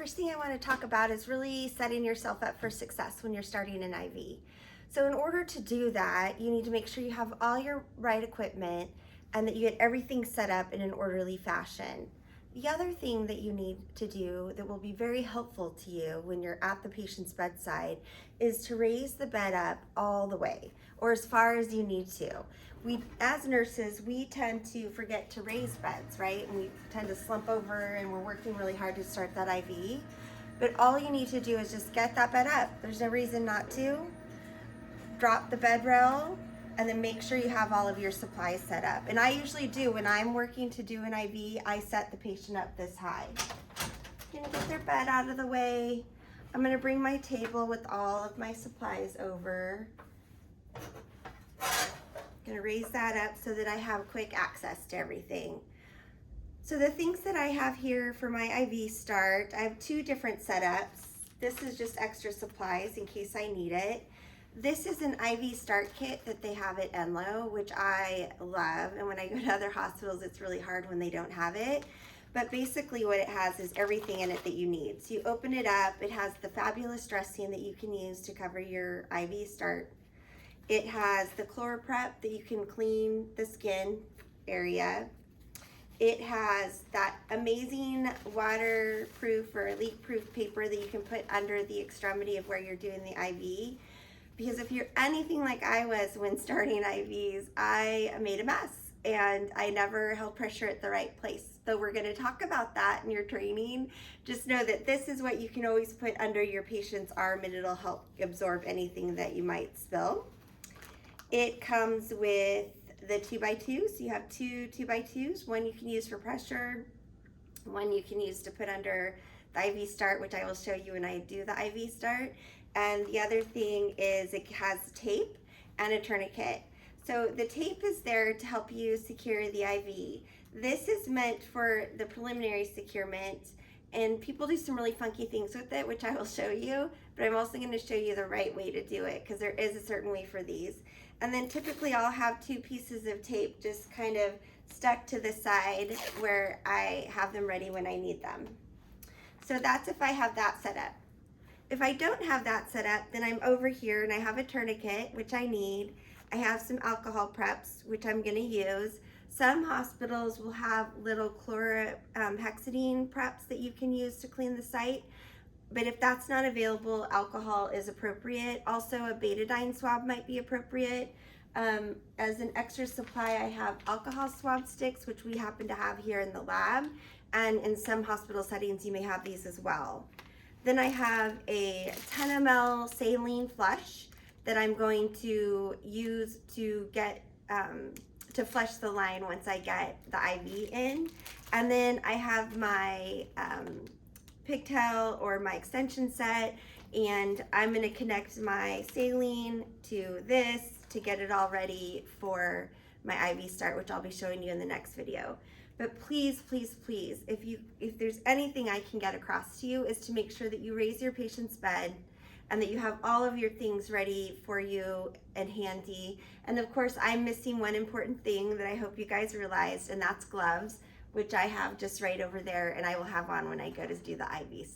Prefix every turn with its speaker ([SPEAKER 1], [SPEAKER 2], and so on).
[SPEAKER 1] first thing I want to talk about is really setting yourself up for success when you're starting an IV. So in order to do that, you need to make sure you have all your right equipment and that you get everything set up in an orderly fashion. The other thing that you need to do that will be very helpful to you when you're at the patient's bedside is to raise the bed up all the way, or as far as you need to. We, as nurses, we tend to forget to raise beds, right? And we tend to slump over and we're working really hard to start that IV. But all you need to do is just get that bed up. There's no reason not to. Drop the bed rail, and then make sure you have all of your supplies set up. And I usually do, when I'm working to do an IV, I set the patient up this high. I'm gonna get their bed out of the way. I'm gonna bring my table with all of my supplies over. Gonna raise that up so that I have quick access to everything. So the things that I have here for my IV start, I have two different setups. This is just extra supplies in case I need it. This is an IV start kit that they have at Enloe, which I love. And when I go to other hospitals, it's really hard when they don't have it. But basically what it has is everything in it that you need. So you open it up, it has the fabulous dressing that you can use to cover your IV start. It has the ChloraPrep that you can clean the skin area. It has that amazing waterproof or leak-proof paper that you can put under the extremity of where you're doing the IV. Because if you're anything like I was when starting IVs, I made a mess and I never held pressure at the right place. So we're gonna talk about that in your training. Just know that this is what you can always put under your patient's arm and it'll help absorb anything that you might spill. It comes with the 2x2, so you have two 2x2s. One you can use for pressure, one you can use to put under the IV start, which I will show you when I do the IV start. And the other thing is it has tape and a tourniquet. So the tape is there to help you secure the IV. This is meant for the preliminary securement, and people do some really funky things with it, which I will show you, but I'm also going to show you the right way to do it because there is a certain way for these. And then typically I'll have two pieces of tape just kind of stuck to the side where I have them ready when I need them. So that's if I have that set up. If I don't have that set up, then I'm over here and I have a tourniquet, which I need. I have some alcohol preps, which I'm gonna use. Some hospitals will have little chlorhexidine preps that you can use to clean the site. But if that's not available, alcohol is appropriate. Also, a betadine swab might be appropriate. As an extra supply, I have alcohol swab sticks, which we happen to have here in the lab. And in some hospital settings, you may have these as well. Then I have a 10 ml saline flush that I'm going to use to get to flush the line once I get the IV in. And then I have my pigtail or my extension set, and I'm gonna connect my saline to this to get it all ready for my IV start, which I'll be showing you in the next video. But please, please, please, if there's anything I can get across to you is to make sure that you raise your patient's bed and that you have all of your things ready for you and handy. And of course, I'm missing one important thing that I hope you guys realized, and that's gloves, which I have just right over there and I will have on when I go to do the IVs.